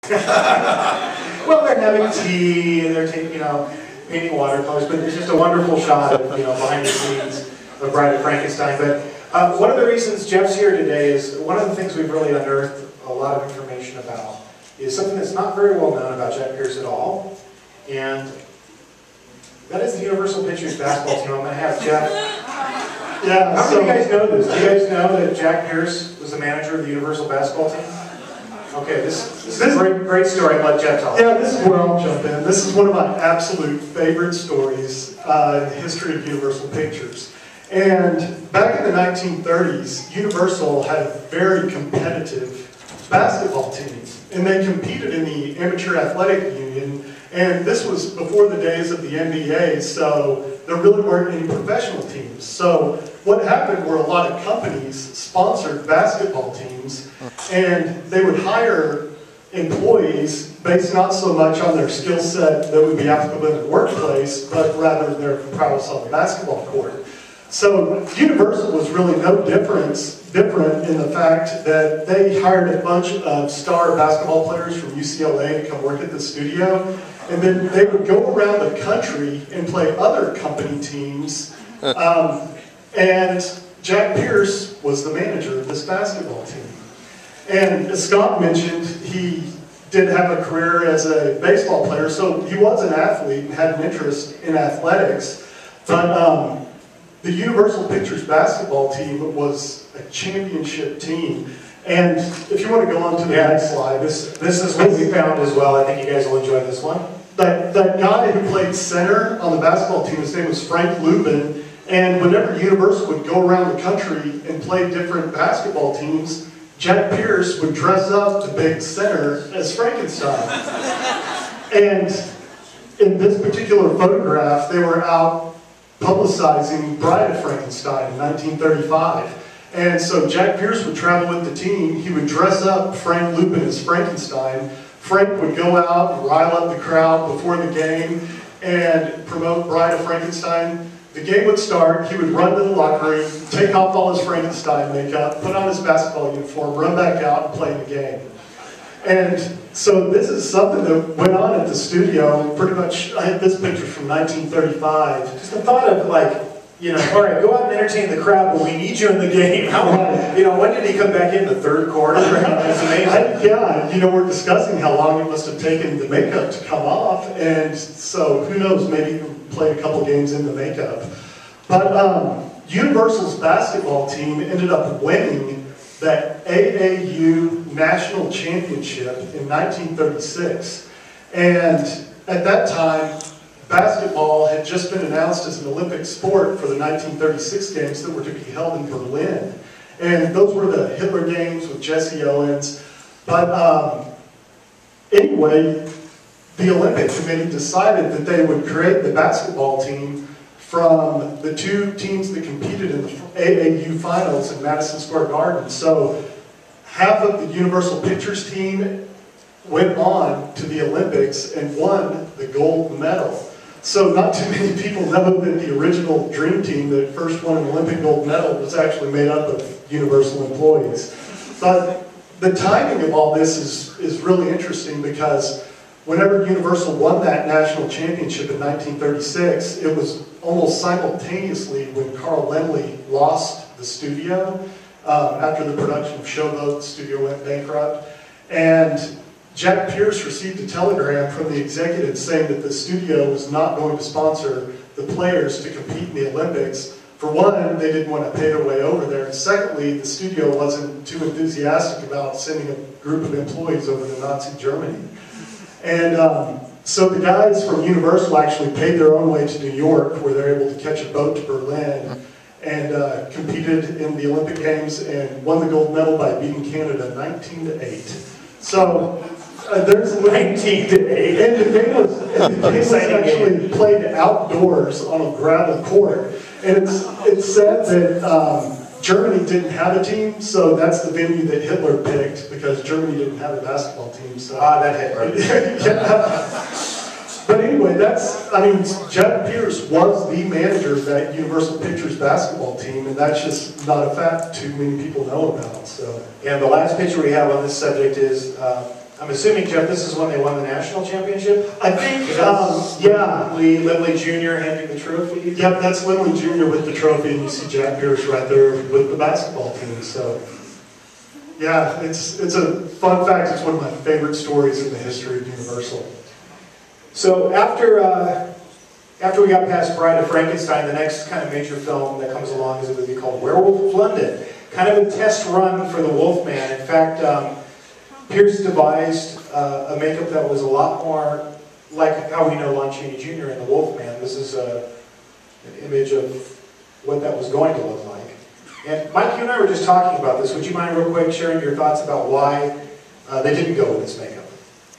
Well, they're having tea and they're taking, painting watercolors, but it's just a wonderful shot of, behind the scenes of Bride of Frankenstein. But one of the reasons Jeff's here today is one of the things we've really unearthed a lot of information about is something that's not very well known about Jack Pierce at all, and that is the Universal Pictures basketball team. I'm going to have Jeff. Yeah. How many of you guys know this? Do you guys know that Jack Pierce was the manager of the Universal basketball team? Okay, this is a great story. I'll let Jeff tell it. Yeah, this is where I'll jump in. This is one of my absolute favorite stories in the history of Universal Pictures. And back in the 1930s, Universal had a very competitive basketball team. And they competed in the Amateur Athletic Union. And this was before the days of the NBA, so there really weren't any professional teams. So what happened were a lot of companies sponsored basketball teams, and they would hire employees based not so much on their skill set that would be applicable in the workplace, but rather their prowess on the basketball court. So Universal was really no different in the fact that they hired a bunch of star basketball players from UCLA to come work at the studio, and then they would go around the country and play other company teams. And Jack Pierce was the manager of this basketball team. And as Scott mentioned, he did have a career as a baseball player, so he was an athlete and had an interest in athletics. But the Universal Pictures basketball team was a championship team. And if you want to go on to the next slide, this is what we found as well. I think you guys will enjoy this one. That guy who played center on the basketball team, his name was Frank Lubin. And whenever Universal would go around the country and play different basketball teams, Jack Pierce would dress up the big center as Frankenstein. And in this particular photograph, they were out publicizing Bride of Frankenstein in 1935. And so Jack Pierce would travel with the team. He would dress up Frank Lubin as Frankenstein. Frank would go out and rile up the crowd before the game and promote Bride of Frankenstein. The game would start, he would run to the locker room, take off all his Frankenstein makeup, put on his basketball uniform, run back out and play the game. And so this is something that went on at the studio. Pretty much, I had this picture from 1935. Just the thought of all right, go out and entertain the crowd, but we need you in the game. When did he come back in? The third quarter? It's amazing. We're discussing how long it must have taken the makeup to come off, and so who knows, maybe he played a couple games in the makeup. But Universal's basketball team ended up winning that AAU National Championship in 1936. And at that time, basketball had just been announced as an Olympic sport for the 1936 games that were to be held in Berlin. And those were the Hitler games with Jesse Owens. But anyway, the Olympic Committee decided that they would create the basketball team from the two teams that competed in the AAU finals in Madison Square Garden. So half of the Universal Pictures team went on to the Olympics and won the gold medal. So not too many people know that the original Dream Team that first won an Olympic gold medal was actually made up of Universal employees. But the timing of all this is really interesting because whenever Universal won that national championship in 1936, it was almost simultaneously when Carl Laemmle lost the studio. After the production of Showboat, the studio went bankrupt. And Jack Pierce received a telegram from the executives saying that the studio was not going to sponsor the players to compete in the Olympics. For one, they didn't want to pay their way over there. And secondly, the studio wasn't too enthusiastic about sending a group of employees over to Nazi Germany. And so the guys from Universal actually paid their own way to New York, where they're able to catch a boat to Berlin, and competed in the Olympic Games and won the gold medal by beating Canada 19-8. So there's 19-8. And the game was actually played outdoors on a gravel court. And it's said that Germany didn't have a team, so that's the venue that Hitler picked because Germany didn't have a basketball team. So that Hitler. But anyway, Jack Pierce was the manager of that Universal Pictures basketball team, and that's just not a fact too many people know about. So, and the last picture we have on this subject is I'm assuming, Jeff, this is when they won the national championship? I think, yeah. Lindley Jr. handing the trophy? Yep, that's Lindley Jr. with the trophy, and you see Jack Pierce right there with the basketball team. So, yeah, it's a fun fact. It's one of my favorite stories in the history of Universal. So after we got past Bride of Frankenstein, the next kind of major film that comes along is a movie called Werewolf of London. Kind of a test run for the Wolfman. In fact, Pierce devised a makeup that was a lot more like how we know Lon Chaney Jr. in the Wolfman. This is an image of what that was going to look like. And Mike, you and I were just talking about this. Would you mind real quick sharing your thoughts about why they didn't go with this makeup?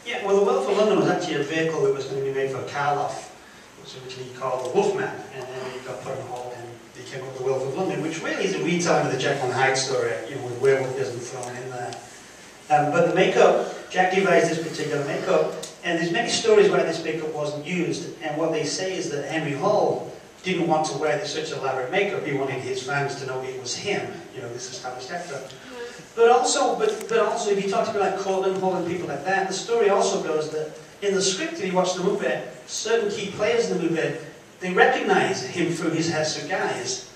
Yeah, well, the Werewolf of London was actually a vehicle that was going to be made for Karloff. It was originally called the Wolfman, and then it got put on hold, and they came up with the Werewolf of London, which really is a retelling of the Jekyll and Hyde story, you know, with werewolfism thrown in there. But the makeup, Jack devised this particular makeup, and there's many stories why this makeup wasn't used, and what they say is that Henry Hall didn't want to wear such elaborate makeup. He wanted his fans to know it was him, you know, this established actor. But also, if you talk to people like Cortland Hall and people like that, the story also goes that in the script, if you watch the movie, certain key players in the movie, they recognize him through his hirsute guise.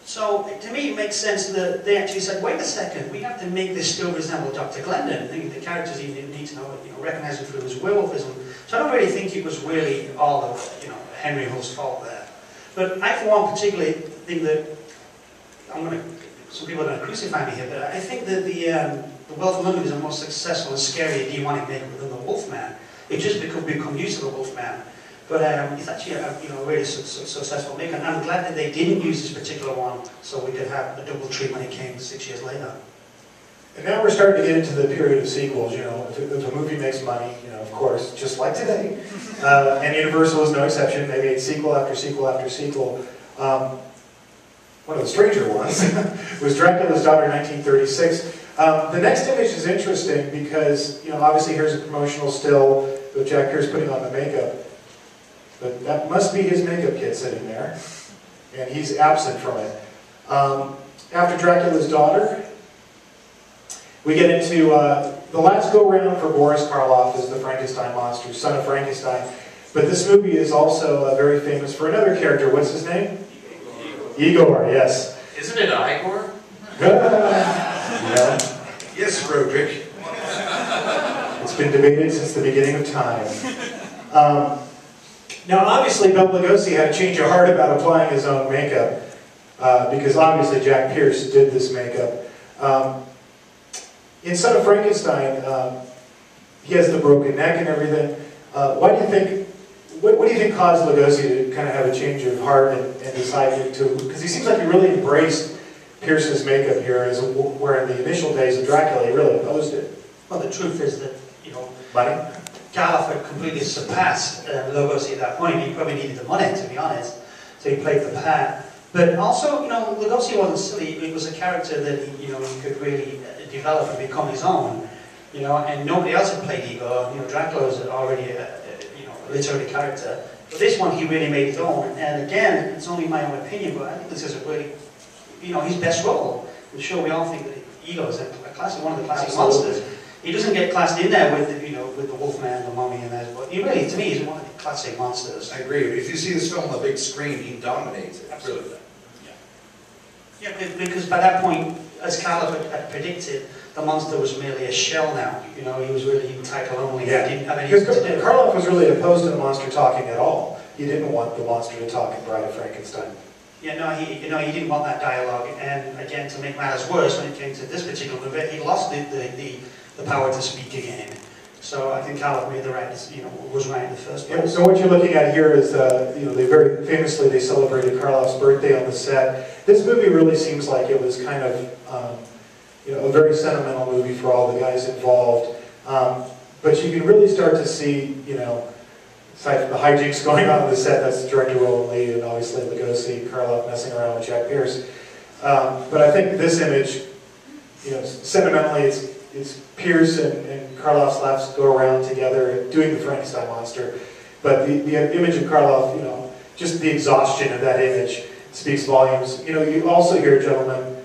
So, to me, it makes sense that they actually said, wait a second, we have to make this still resemble Dr. Glendon. The characters even need to know, recognize him through his werewolfism. So I don't really think it was really all of, Henry Hull's fault there. But I, for one, particularly think that, some people are going to crucify me here, but I think that the Werewolf of London is a more successful and scary demonic makeup than the Wolfman. It just become used to the Wolfman. But it's actually a really successful makeup. And I'm glad that they didn't use this particular one, so we could have a double treat when it came 6 years later. And now we're starting to get into the period of sequels. If a movie makes money, of course, just like today, and Universal is no exception. They made sequel after sequel after sequel. One of the stranger ones was Dracula's Daughter, 1936. The next image is interesting because, obviously here's a promotional still with Jack Pierce putting on the makeup. But that must be his makeup kit sitting there. And he's absent from it. After Dracula's Daughter, we get into the last go-round for Boris Karloff is the Frankenstein monster, son of Frankenstein. But this movie is also very famous for another character. What's his name? Igor, yes. Isn't it Igor? Yeah. Yes, Roderick. It's been debated since the beginning of time. Now, obviously, Bela Lugosi had a change of heart about applying his own makeup, because obviously Jack Pierce did this makeup. In Son of Frankenstein, he has the broken neck and everything. Why do you think? What do you think caused Lugosi to kind of have a change of heart and decide to? Because he seems like he really embraced Pierce's makeup here, where in the initial days of Dracula, he really opposed it. Well, the truth is that, Money? Karloff had completely surpassed Lugosi at that point. He probably needed the money, to be honest. So he played the part. But also, Lugosi wasn't silly. It was a character that he could really develop and become his own. And nobody else had played Igor. Dracula was already a literary character. But this one, he really made his own. And again, it's only my own opinion, but I think this is a really, his best role. I'm sure we all think that Igor is one of the classic monsters. He doesn't get classed in there with the Wolfman, the Mummy, and that, but he really, to me, is one of the classic monsters. I agree. If you see this film on the big screen, he dominates it. Absolutely. Really. Yeah, because by that point, as Karloff had predicted, the monster was merely a shell now. He was really title only. Yeah. He didn't have anything to do. Karloff was really opposed to the monster talking at all. He didn't want the monster to talk in Bride of Frankenstein. Yeah, no, he didn't want that dialogue. And again, to make matters worse, when it came to this particular movie, he lost the power to speak again. So I think Karloff made the right, was right in the first place. So what you're looking at here is, they very famously they celebrated Karloff's birthday on the set. This movie really seems like it was kind of, a very sentimental movie for all the guys involved. But you can really start to see, aside from the hijinks going on the set, that's director Roland Lee and obviously Lugosi, Karloff messing around with Jack Pierce. But I think this image, sentimentally, it's Pierce and Karloff's laughs go around together doing the Frankenstein monster. But the image of Karloff, just the exhaustion of that image speaks volumes. You also hear, gentlemen,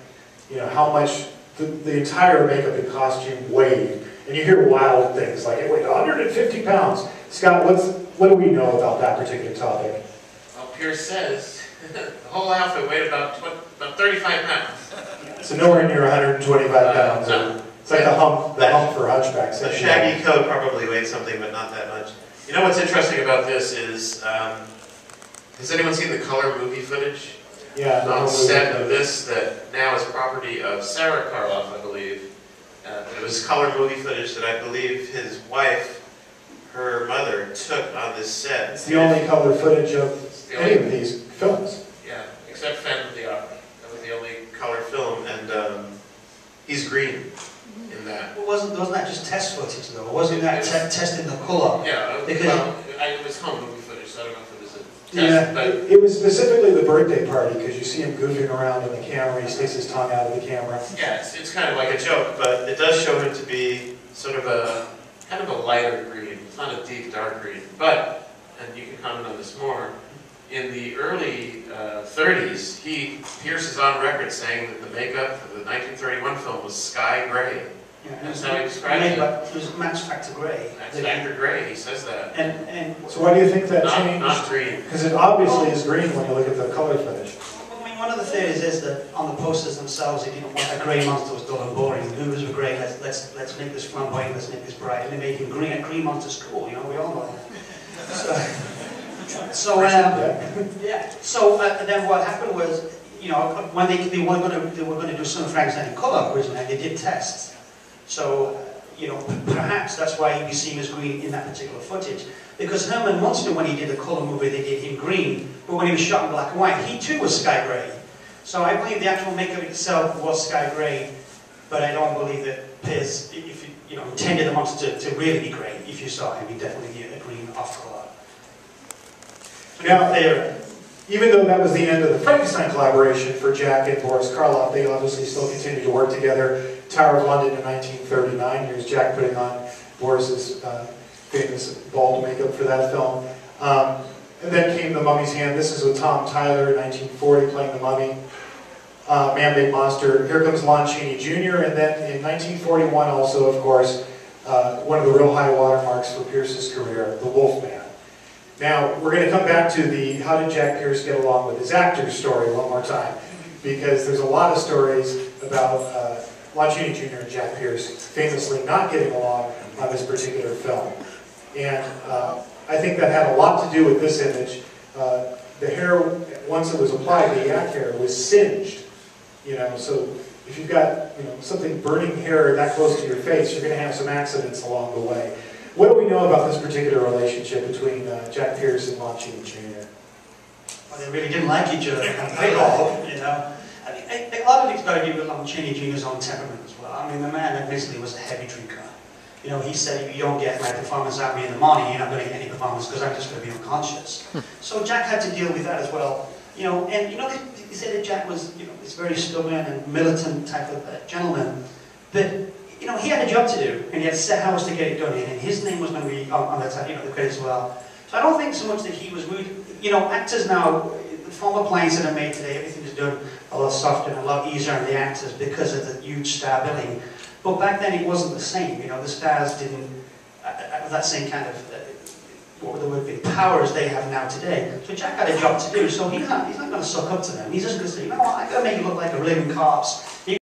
how much the entire makeup and costume weighed. And you hear wild things like it weighed 150 pounds. Scott, what do we know about that particular topic? Well, Pierce says the whole outfit weighed about 35 pounds. So nowhere near 125 pounds. No. It's like the hump for hunchbacks. The shaggy coat probably weighed something, but not that much. You know what's interesting about this is, has anyone seen the color movie footage? Yeah. On set of this that now is property of Sarah Karloff, I believe. It was color movie footage that I believe his wife, her mother, took on this set. It's the only color footage of any of these films. Yeah, except Phantom of the Opera. That was the only color film, and he's green in that. Well, wasn't that just test footage though? Wasn't that testing the colour? Yeah, because well, it was home movie footage, so I don't know if it was a test. Yeah, but it was specifically the birthday party because you see him goofing around in the camera. He sticks his tongue out of the camera. yeah, it's kind of like a joke, but it does show him to be sort of a kind of a lighter green. It's not a deep dark green, but, and you can comment on this more, in the early 30s, Pierce is on record saying that the makeup for the 1931 film was sky gray. Yeah, That's how he describes it. It was match factor grey. That's factor gray, he says that. And So why do you think that changed? Not green. Because it obviously is green when you look at the color footage. I mean, one of the theories is that on the posters themselves, they didn't want a grey monster was dull and boring. Who was grey? Let's make this flamboyant. Let's make this bright. And they made him green. A green monster's cool. You know, we all know that. So yeah. So then what happened was, you know, when they were going to do some Frankenstein in colour originally, they did tests. So you know, perhaps that's why you see him as green in that particular footage. Because Herman Munster, when he did the colour movie, they did him green, but when he was shot in black and white, he too was sky grey. So I believe the actual makeup itself was sky grey, but I don't believe that Pierce, if you know, intended the monster to really be grey. If you saw him, he'd definitely be a green off colour. Now, even though that was the end of the Frankenstein collaboration for Jack and Boris Karloff, they obviously still continued to work together. Tower of London in 1939. Here's Jack putting on Boris's famous bald makeup for that film. And then came The Mummy's Hand. This is with Tom Tyler in 1940 playing the mummy. Man-Made Monster. Here comes Lon Chaney Jr. And then in 1941 also, of course, one of the real high watermarks for Pierce's career, The Wolfman. Now, we're going to come back to the how did Jack Pierce get along with his actor's story one more time, because there's a lot of stories about Lon Chaney Jr. and Jack Pierce famously not getting along on this particular film. And I think that had a lot to do with this image. The hair, once it was applied, the yak hair was singed. You know, so if you've got something burning hair that close to your face, you're going to have some accidents along the way. What do we know about this particular relationship between Jack Pierce and Lon Chaney Jr.? Well, they really didn't like each other at all, you know. I mean, a lot of it's got to do with Lon Chaney Jr.'s own temperament as well. I mean, the man admittedly was a heavy drinker. You know, he said, if you don't get my performance out of me in the morning, you're not going to get any performance because I'm just going to be unconscious. So Jack had to deal with that as well. You know, and they said that Jack was, this very stubborn and militant type of gentleman. But he had a job to do, and he had set hours to get it done, and his name was going to be on the credits as well. So I don't think so much that he was rude. Actors now, the former planes that are made today, everything is done a lot softer and a lot easier on the actors because of the huge star billing. But back then it wasn't the same. The stars didn't have that same kind of what would the word be, power as they have now today. So Jack had a job to do, so he's not going to suck up to them. He's just going to say, you know what, I'm going to make you look like a living corpse.